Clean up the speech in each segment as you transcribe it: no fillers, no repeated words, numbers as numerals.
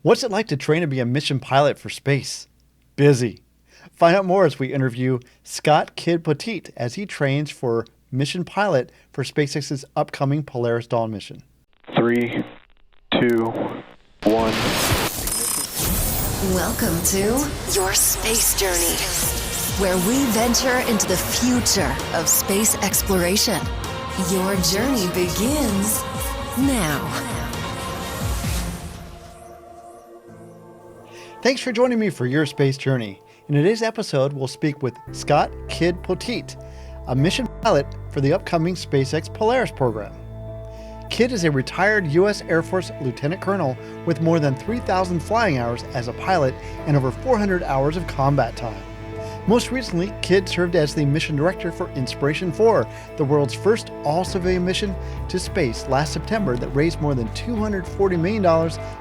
What's it like to train to be a mission pilot for space? Busy. Find out more as we interview Scott Kid Poteet as he trains for mission pilot for SpaceX's upcoming Polaris Dawn mission. 3, 2, 1. Welcome to Your Space Journey, where we venture into the future of space exploration. Your journey begins now. Thanks for joining me for Your Space Journey. In today's episode, we'll speak with Scott Kid Poteet, a mission pilot for the upcoming SpaceX Polaris Program. Kid is a retired U.S. Air Force Lieutenant Colonel with more than 3,000 flying hours as a pilot and over 400 hours of combat time. Most recently, Kid served as the mission director for Inspiration 4, the world's first all-civilian mission to space last September that raised more than $240 million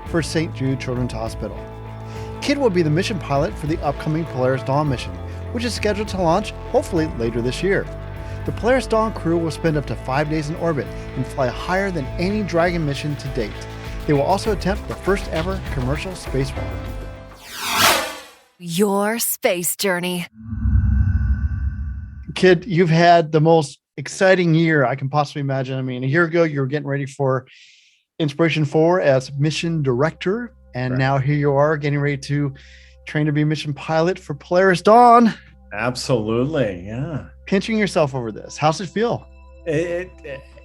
for St Jude Children's Hospital. Kid will be the mission pilot for the upcoming Polaris Dawn mission, which is scheduled to launch hopefully later this year. The Polaris Dawn crew will spend up to 5 days in orbit and fly higher than any Dragon mission to date. They will also attempt the first ever commercial spacewalk. Your Space Journey. Kid, you've had the most exciting year I can possibly imagine. I mean, a year ago, you were getting ready for Inspiration 4 as mission director. And now here you are getting ready to train to be mission pilot for Polaris Dawn. Absolutely. Yeah. Pinching yourself over this. How's it feel?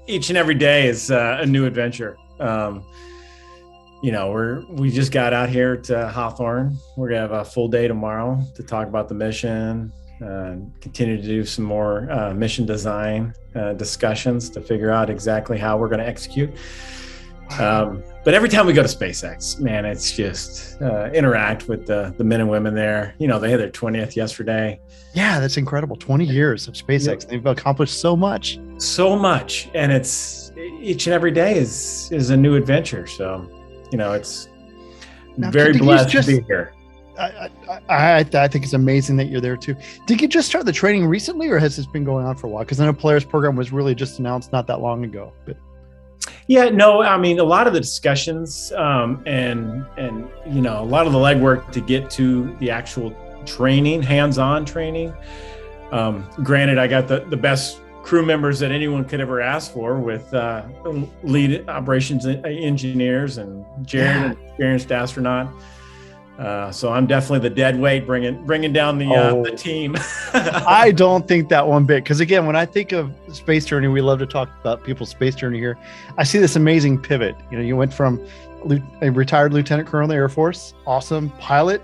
Each and every day is a new adventure. We just got out here to Hawthorne. We're going to have a full day tomorrow to talk about the mission, continue to do some more mission design discussions to figure out exactly how we're going to execute. But every time we go to SpaceX, man, it's just interact with the men and women there. You know, they had their 20th yesterday. Yeah, that's incredible. 20 years of SpaceX. Yep. They've accomplished so much. So much. And it's each and every day is a new adventure. So, it's now, very blessed to be here. I think it's amazing that you're there too. Did you just start the training recently, or has this been going on for a while? Because I know Polaris program was really just announced not that long ago. But yeah, no, I mean, a lot of the discussions and a lot of the legwork to get to the actual training, hands-on training. Granted, I got the best crew members that anyone could ever ask for with lead operations engineers and Jared, an experienced astronaut. So I'm definitely the dead weight bringing down the team. I don't think that one bit. Because again, when I think of space journey, we love to talk about people's space journey here. I see this amazing pivot. You went from a retired lieutenant colonel in the Air Force, awesome pilot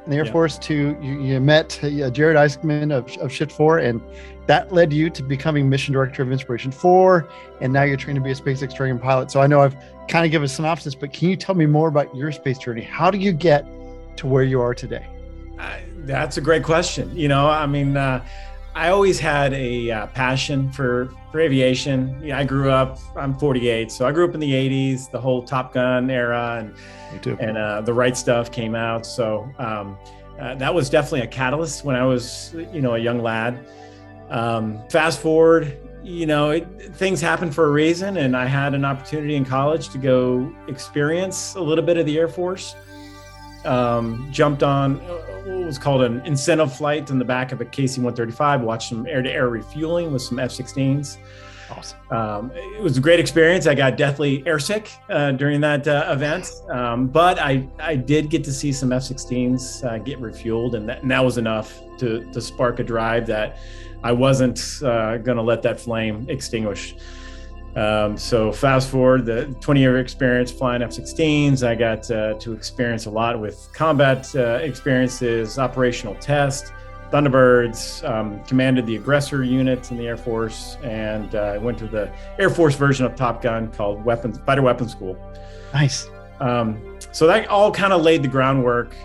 in the Air Force, to you met Jared Isaacman of Shift 4, and that led you to becoming mission director of Inspiration 4, and now you're trained to be a SpaceX Dragon pilot. So I know I've kind of given a synopsis, but can you tell me more about your space journey? How do you get to where you are today? That's a great question. I always had a passion for aviation. I grew up, I'm 48, so I grew up in the 80s, the whole Top Gun era, and The Right Stuff came out. So that was definitely a catalyst when I was, a young lad. Fast forward, things happen for a reason, and I had an opportunity in college to go experience a little bit of the Air Force. Jumped on what was called an incentive flight in the back of a KC-135, watched some air-to-air refueling with some F-16s. Awesome. It was a great experience. I got deathly airsick during that event, but I did get to see some F-16s get refueled, and that was enough to spark a drive that I wasn't going to let that flame extinguish. So fast forward, the 20-year experience flying F-16s, I got to experience a lot with combat experiences, operational test, Thunderbirds, commanded the aggressor unit in the Air Force, and I went to the Air Force version of Top Gun called Fighter Weapons School. Nice. So that all kind of laid the groundwork.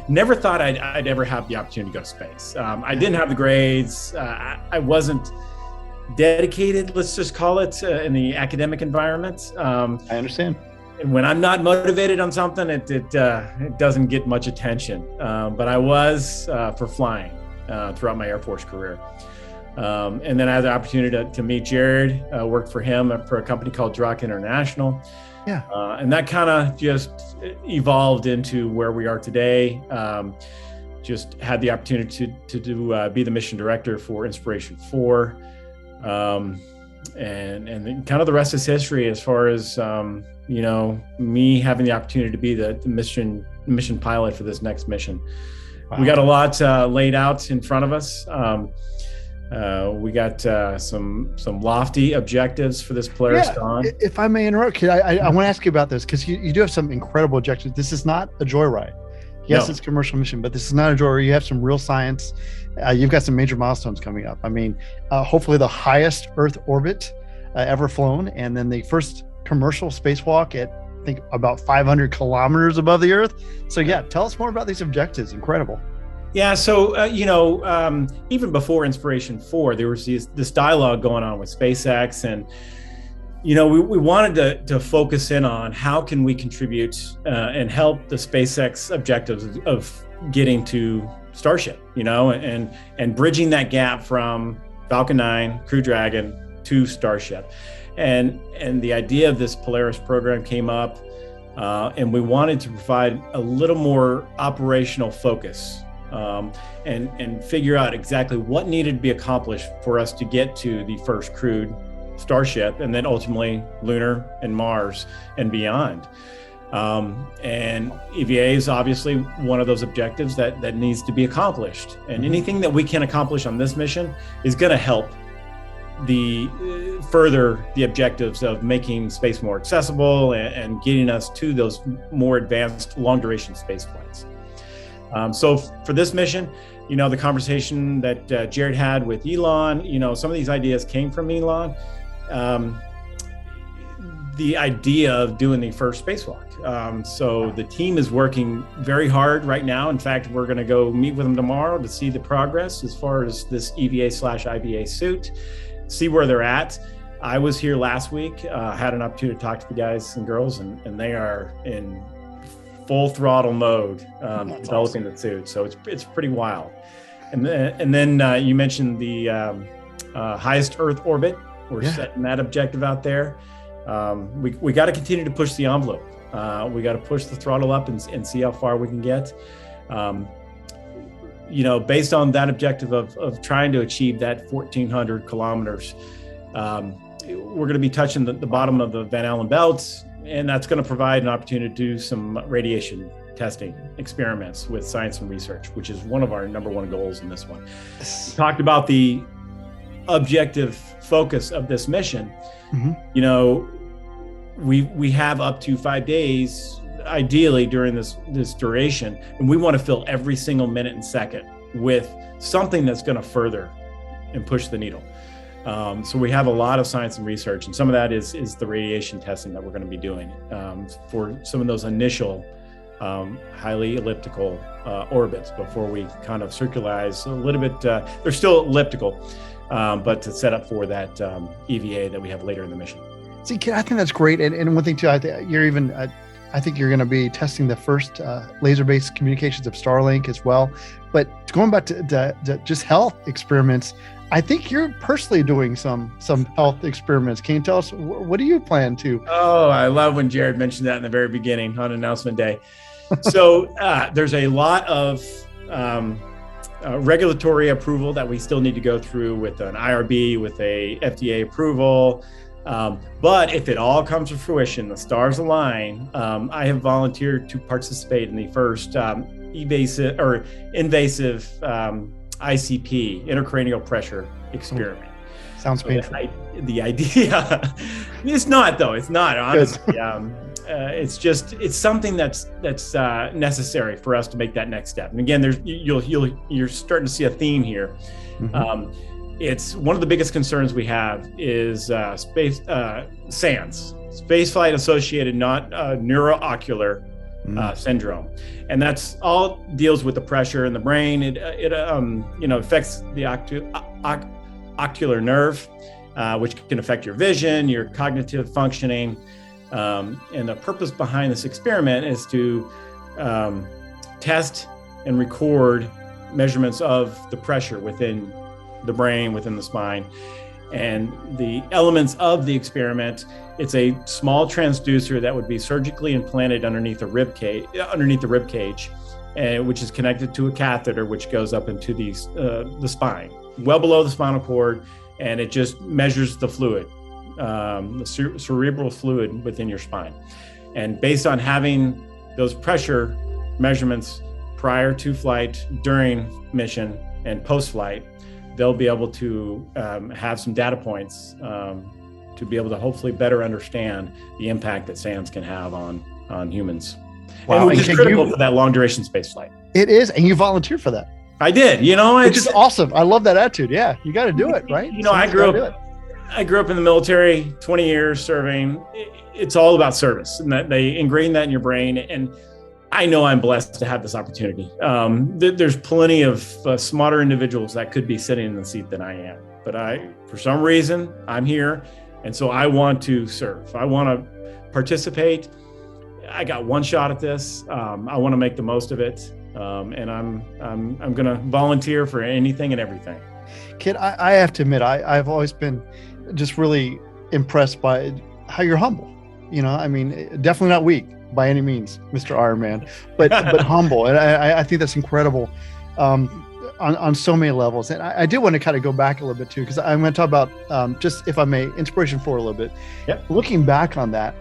Never thought I'd ever have the opportunity to go to space. I didn't have the grades. I wasn't dedicated, let's just call it, in the academic environment. I understand. And when I'm not motivated on something, it doesn't get much attention. But I was for flying throughout my Air Force career. And then I had the opportunity to meet Jared, worked for him for a company called Drock International. Yeah. And that kind of just evolved into where we are today. Just had the opportunity to be the mission director for Inspiration 4. And then kind of the rest is history as far as, me having the opportunity to be the mission pilot for this next mission. Wow. We got a lot laid out in front of us. We got some lofty objectives for this Polaris Dawn. If I may interrupt, I want to ask you about this because you do have some incredible objectives. This is not a joyride. Yes, no. It's a commercial mission, but this is not a joyride. You have some real science. You've got some major milestones coming up. I mean, hopefully the highest Earth orbit ever flown, and then the first commercial spacewalk at, I think, about 500 kilometers above the Earth. So yeah, tell us more about these objectives. Incredible. Yeah, so, even before Inspiration 4, there was this dialogue going on with SpaceX, and, we wanted to focus in on how can we contribute and help the SpaceX objectives of getting to Starship, and bridging that gap from Falcon 9, Crew Dragon to Starship. And the idea of this Polaris program came up, and we wanted to provide a little more operational focus. And figure out exactly what needed to be accomplished for us to get to the first crewed Starship, and then ultimately lunar and Mars and beyond. And EVA is obviously one of those objectives that needs to be accomplished. And anything that we can accomplish on this mission is going to help further the objectives of making space more accessible and getting us to those more advanced long duration space flights. So for this mission, the conversation that Jared had with Elon, some of these ideas came from Elon. The idea of doing the first spacewalk. So the team is working very hard right now. In fact, we're going to go meet with them tomorrow to see the progress as far as this EVA/IVA suit, see where they're at. I was here last week, had an opportunity to talk to the guys and girls, and they are in full throttle mode developing the suit. So it's pretty wild. And then you mentioned the highest Earth orbit. We're setting that objective out there. We got to continue to push the envelope. We got to push the throttle up and see how far we can get. Based on that objective of trying to achieve that 1,400 kilometers, we're going to be touching the bottom of the Van Allen belt, and that's going to provide an opportunity to do some radiation testing experiments with science and research, which is one of our number one goals in this one. We talked about the objective focus of this mission. We have up to 5 days, ideally during this duration, and we want to fill every single minute and second with something that's going to further and push the needle. So we have a lot of science and research, and some of that is the radiation testing that we're going to be doing for some of those initial highly elliptical orbits before we kind of circularize a little bit. They're still elliptical, but to set up for that EVA that we have later in the mission. See, Kid, I think that's great. And one thing too, I think you're going to be testing the first laser-based communications of Starlink as well. But going back to just health experiments, I think you're personally doing some health experiments. Can you tell us, what do you plan to? Oh, I love when Jared mentioned that in the very beginning on announcement day. So there's a lot of regulatory approval that we still need to go through with an IRB, with a FDA approval. But if it all comes to fruition, the stars align, I have volunteered to participate in the first invasive ICP, intracranial pressure experiment. Sounds painful. The idea, it's not though. It's not, honestly. It's something that's necessary for us to make that next step. And again, you're starting to see a theme here. It's one of the biggest concerns we have is space SANS, spaceflight associated neuroocular syndrome, and that's all deals with the pressure in the brain. It affects the ocular nerve, which can affect your vision, your cognitive functioning, and the purpose behind this experiment is to test and record measurements of the pressure within the brain, within the spine. And the elements of the experiment, it's a small transducer that would be surgically implanted underneath the rib cage, which is connected to a catheter, which goes up into the spine, well below the spinal cord, and it just measures the fluid, the cerebral fluid within your spine. And based on having those pressure measurements prior to flight, during mission, and post-flight, they'll be able to have some data points to be able to hopefully better understand the impact that SANS can have on humans. Wow. And which is critical for that long duration space flight. It is, and you volunteered for that. I did, which is awesome. I love that attitude. Yeah, you got to do it, right? I grew up in the military, 20 years serving. It's all about service, and that they ingrain that in your brain. And I know I'm blessed to have this opportunity. There's plenty of smarter individuals that could be sitting in the seat than I am, but for some reason, I'm here, and so I want to serve. I want to participate. I got one shot at this. I want to make the most of it, and I'm going to volunteer for anything and everything. Kid, I have to admit, I've always been just really impressed by how you're humble. Definitely not weak by any means, Mr. Iron Man, but humble, and I think that's incredible on so many levels. And I did want to kind of go back a little bit too, because I'm going to talk about just, if I may, Inspiration 4 a little bit. Yep. Looking back on that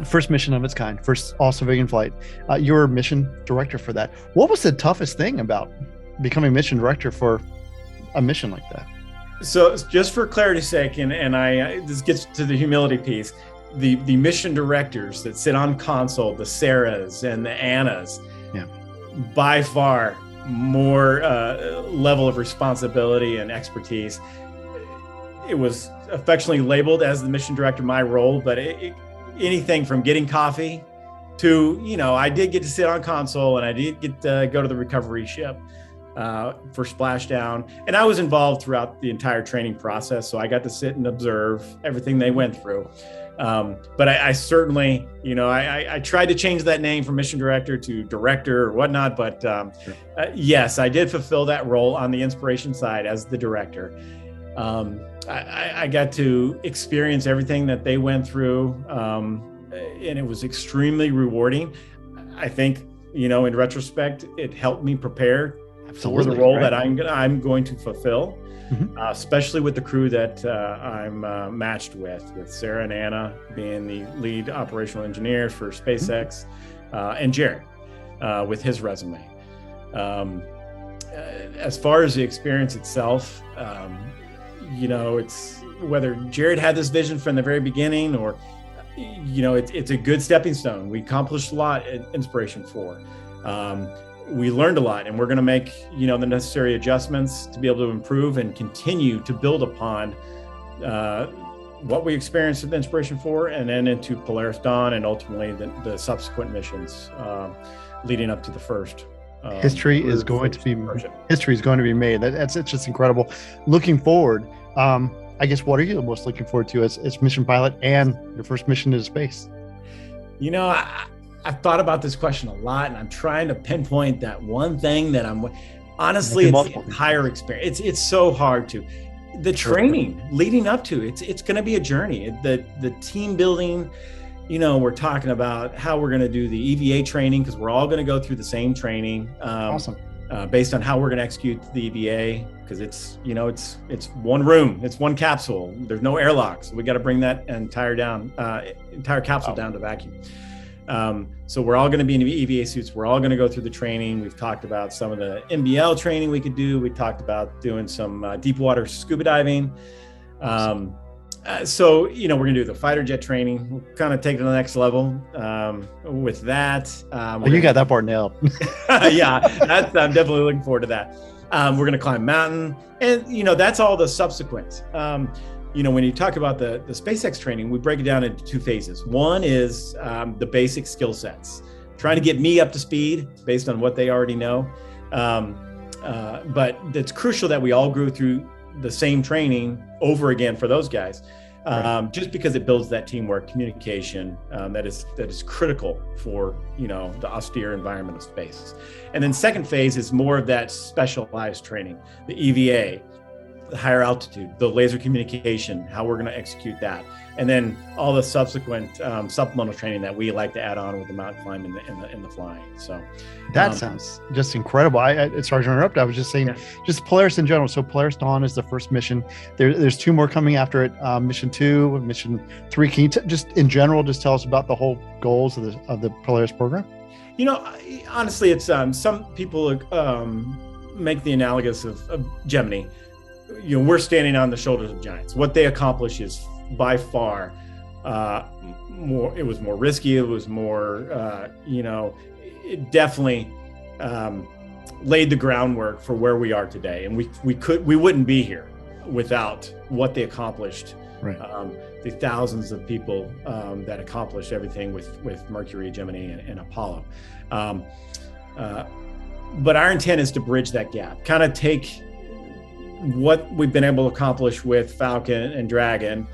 first mission of its kind, first all civilian flight, you were mission director for that. What was the toughest thing about becoming mission director for a mission like that? So just for clarity's sake, and this gets to the humility piece, the mission directors that sit on console, the Sarahs and the Annas, by far more level of responsibility and expertise. It was affectionately labeled as the mission director, my role, but anything from getting coffee to, I did get to sit on console, and I did get to go to the recovery ship for splashdown. And I was involved throughout the entire training process, so I got to sit and observe everything they went through. But I certainly, I tried to change that name from mission director to director or whatnot. But yes, I did fulfill that role on the inspiration side as the director. I got to experience everything that they went through, and it was extremely rewarding. I think, in retrospect, it helped me prepare for the role that I'm going to fulfill. Mm-hmm. Especially with the crew that I'm matched with Sarah and Anna being the lead operational engineers for SpaceX, and Jared with his resume. As far as the experience itself, it's whether Jared had this vision from the very beginning or, it's a good stepping stone. We accomplished a lot at Inspiration 4. We learned a lot, and we're going to make, the necessary adjustments to be able to improve and continue to build upon what we experienced at Inspiration 4 and then into Polaris Dawn and ultimately the subsequent missions leading up to the first. History is going to be made. It's just incredible. Looking forward, I guess, what are you most looking forward to as mission pilot and your first mission into space? I've thought about this question a lot, and I'm trying to pinpoint that one thing that honestly, it's the entire experience. It's so hard to. The training leading up to it's going to be a journey. The team building, we're talking about how we're going to do the EVA training, because we're all going to go through the same training. Awesome. Based on how we're going to execute the EVA, because it's one room, it's one capsule. There's no airlocks. We got to bring that entire capsule down to vacuum. So we're all going to be in EVA suits. We're all going to go through the training. We've talked about some of the NBL training we could do. We talked about doing some deep water scuba diving. So, we're going to do the fighter jet training. We'll kind of take it to the next level with that. You got that part nailed. Yeah, I'm definitely looking forward to that. We're going to climb a mountain. And, that's all the subsequent. When you talk about the SpaceX training, we break it down into two phases. One is the basic skill sets, trying to get me up to speed based on what they already know. But it's crucial that we all go through the same training over again for those guys, just because it builds that teamwork, communication that is critical for the austere environment of space. And then second phase is more of that specialized training, the EVA. higher altitude, the laser communication, how we're going to execute that, and then all the subsequent supplemental training that we like to add on with the mountain climb and the flying. So that sounds just incredible. Sorry to interrupt. I was just saying, just Polaris in general. So Polaris Dawn is the first mission. There's 2 more coming after it. Mission 2, Mission 3. Can you just in general just tell us about the whole goals of the Polaris program? Honestly, it's some people make the analogous of Gemini. We're standing on the shoulders of giants. What they accomplish is by far more. It was more risky. It was more. It definitely laid the groundwork for where we are today, and we wouldn't be here without what they accomplished. Right. The thousands of people that accomplished everything with Mercury, Gemini, and Apollo. But our intent is to bridge that gap, kind of take what we've been able to accomplish with Falcon and Dragon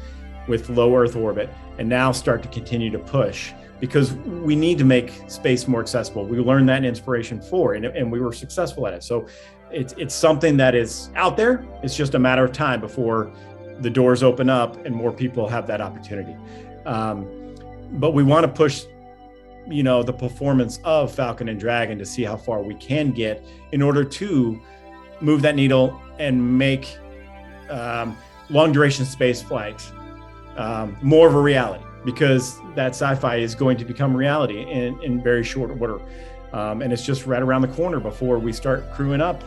with low Earth orbit, and now start to continue to push, because we need to make space more accessible. We learned that in Inspiration 4, and we were successful at it. So it's something that is out there. It's just a matter of time before the doors open up and more people have that opportunity. But we want to push the performance of Falcon and Dragon to see how far we can get in order to move that needle and make long duration space flight more of a reality, because that sci-fi is going to become reality in very short order. And it's just right around the corner before we start crewing up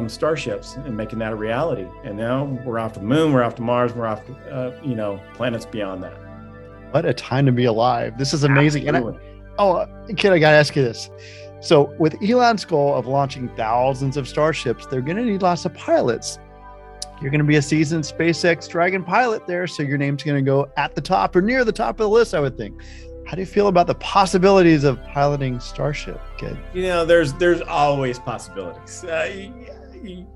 starships and making that a reality. And now we're off to the moon, we're off to Mars, we're off to planets beyond that. What a time to be alive. This is amazing. Absolutely. Kid, I gotta ask you this. So with Elon's goal of launching thousands of starships, they're going to need lots of pilots. You're going to be a seasoned SpaceX Dragon pilot there, so your name's going to go at the top or near the top of the list, I would think. How do you feel about the possibilities of piloting Starship, kid? There's always possibilities,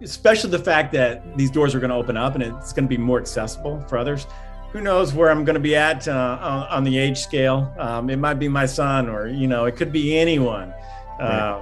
especially the fact that these doors are going to open up and it's going to be more accessible for others. Who knows where I'm going to be at on the age scale? It might be my son, or it could be anyone.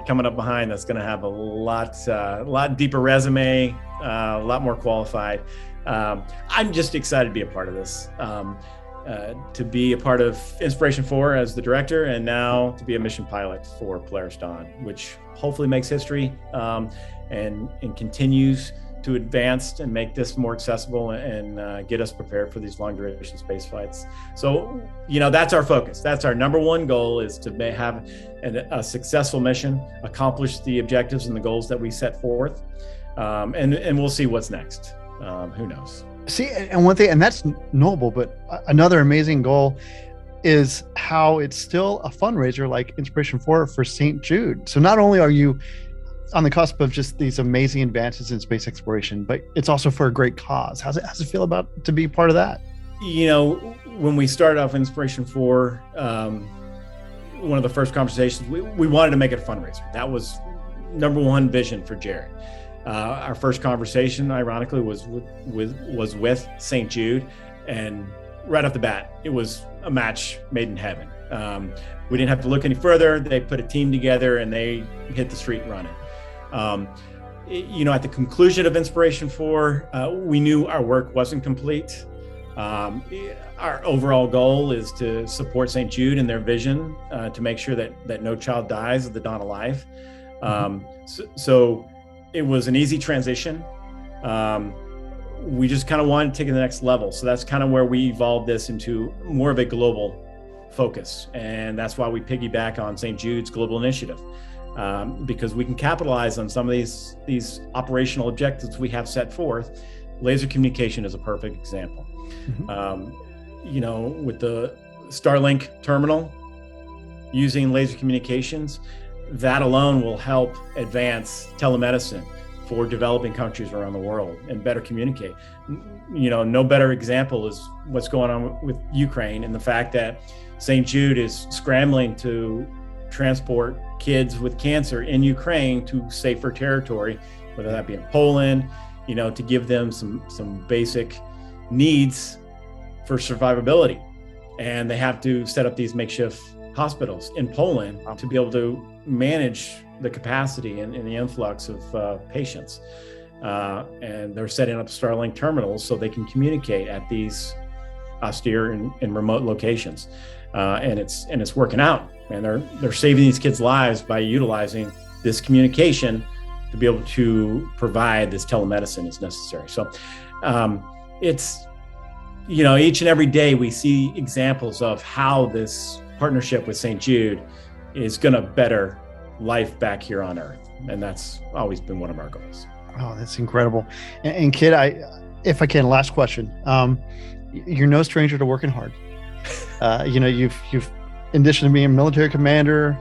Coming up behind that's going to have a lot deeper resume, a lot more qualified. I'm just excited to be a part of this, to be a part of Inspiration 4 as the director, and now to be a mission pilot for Polaris Dawn, which hopefully makes history and continues to advance and make this more accessible and get us prepared for these long duration space flights. So, that's our focus. That's our number one goal, is to have a successful mission, accomplish the objectives and the goals that we set forth. And we'll see what's next. Who knows? See, and one thing, and that's noble, but another amazing goal is how it's still a fundraiser like Inspiration 4 for St Jude. So not only are you on the cusp of just these amazing advances in space exploration, but it's also for a great cause. How's it feel about to be part of that? When we started off Inspiration 4, one of the first conversations, we wanted to make it a fundraiser. That was number one vision for Jared. Our first conversation, ironically, was with St Jude, and right off the bat, it was a match made in heaven. We didn't have to look any further. They put a team together and they hit the street running. At the conclusion of Inspiration 4, we knew our work wasn't complete. Our overall goal is to support St Jude in their vision, to make sure that no child dies at the dawn of life. So it was an easy transition. We just kind of wanted to take it to the next level. So that's kind of where we evolved this into more of a global focus. And that's why we piggyback on St. Jude's global initiative, because we can capitalize on some of these operational objectives we have set forth. Laser communication is a perfect example. With the Starlink terminal, using laser communications, that alone will help advance telemedicine for developing countries around the world and better communicate. No better example is what's going on with Ukraine, and the fact that St. Jude is scrambling to transport kids with cancer in Ukraine to safer territory, whether that be in Poland, to give them some basic needs for survivability. And they have to set up these makeshift hospitals in Poland to be able to manage the capacity and the influx of patients. and they're setting up Starlink terminals so they can communicate at these austere and remote locations, and it's working out. And they're saving these kids' lives by utilizing this communication to be able to provide this telemedicine as necessary. So it's, each and every day we see examples of how this partnership with St. Jude is going to better life back here on Earth. And that's always been one of our goals. Oh, that's incredible. And Kid, if I can, last question. You're no stranger to working hard. You've in addition to being a military commander,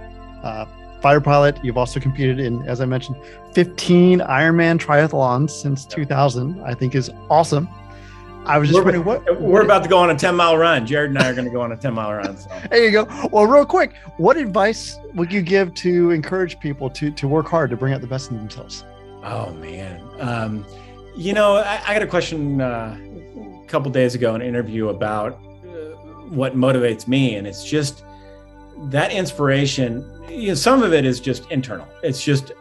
fighter pilot, you've also competed in, as I mentioned, 15 Ironman triathlons since 2000. I think is awesome. I was just wondering we're about to go on a 10-mile run. Jared and I are going to go on a 10-mile run. So. There you go. Well, real quick, what advice would you give to encourage people to work hard to bring out the best in themselves? Oh man. I got a question a couple days ago in an interview about what motivates me. And it's just that inspiration. Some of it is just internal. It's just,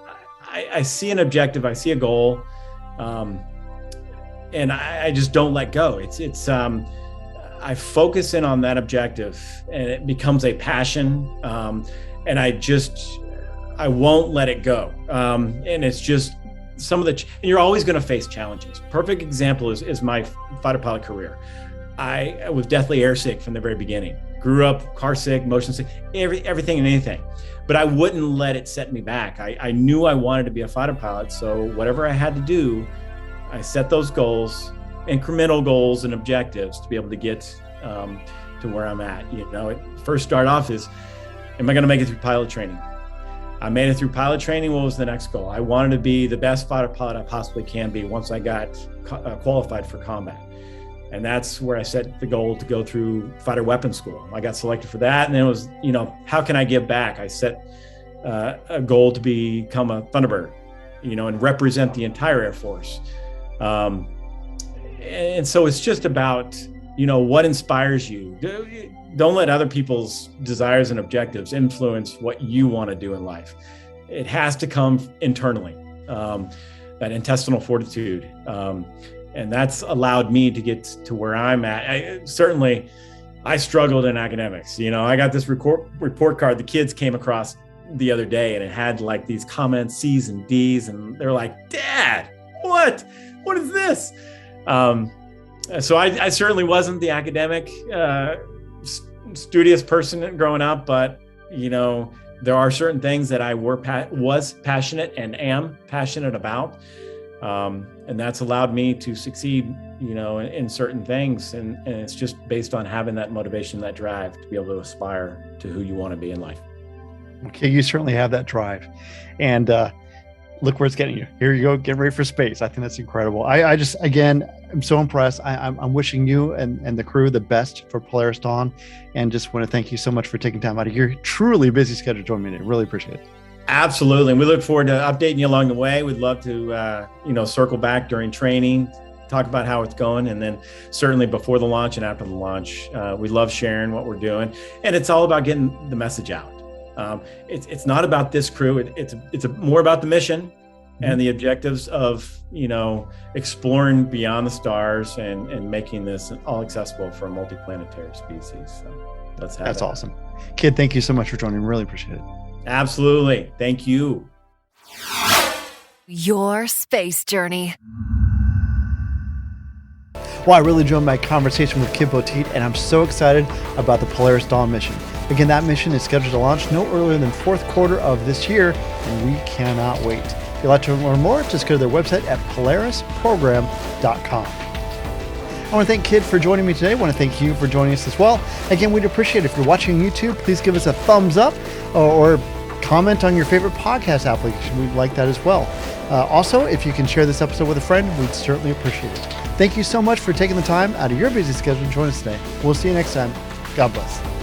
I see an objective, I see a goal, and I just don't let go. I focus in on that objective and it becomes a passion. And I won't let it go. And it's just and you're always going to face challenges. Perfect example is my fighter pilot career. I was deathly airsick from the very beginning. Grew up car sick, motion sick, everything and anything. But I wouldn't let it set me back. I knew I wanted to be a fighter pilot. So whatever I had to do, I set those goals, incremental goals and objectives to be able to get to where I'm at. It first start off is, am I going to make it through pilot training? I made it through pilot training. What was the next goal? I wanted to be the best fighter pilot I possibly can be once I got qualified for combat. And that's where I set the goal to go through fighter weapons school. I got selected for that. And then it was, how can I give back? I set a goal to become a Thunderbird, and represent the entire Air Force. And so it's just about, what inspires you. Don't let other people's desires and objectives influence what you want to do in life. It has to come internally, that intestinal fortitude. And that's allowed me to get to where I'm at. I struggled in academics. I got this report card the kids came across the other day, and it had like these comments, C's and D's, and they're like, "Dad, what is this?" So I certainly wasn't the academic, studious person growing up, but there are certain things that I was passionate and am passionate about. And that's allowed me to succeed, in certain things. And it's just based on having that motivation, that drive to be able to aspire to who you want to be in life. Okay, you certainly have that drive. And look where it's getting you. Here you go, getting ready for space. I think that's incredible. I'm so impressed. I'm wishing you and the crew the best for Polaris Dawn, and just want to thank you so much for taking time out of your truly busy schedule to join me today. Really appreciate it. Absolutely. And we look forward to updating you along the way. We'd love to, circle back during training, talk about how it's going. And then certainly before the launch and after the launch, we love sharing what we're doing. And it's all about getting the message out. It's not about this crew. It's more about the mission and the objectives of, exploring beyond the stars and making this all accessible for a multiplanetary species. So let's have That's that. Awesome. Kid, thank you so much for joining. Really appreciate it. Absolutely. Thank you. Your space journey. Well, I really enjoyed my conversation with Kid Poteet, and I'm so excited about the Polaris Dawn mission. Again, that mission is scheduled to launch no earlier than fourth quarter of this year, and we cannot wait. If you'd like to learn more, just go to their website at polarisprogram.com. I want to thank Kid for joining me today. I want to thank you for joining us as well. Again, we'd appreciate it if you're watching on YouTube, please give us a thumbs up or comment on your favorite podcast application. We'd like that as well. Also, if you can share this episode with a friend, we'd certainly appreciate it. Thank you so much for taking the time out of your busy schedule to join us today. We'll see you next time. God bless.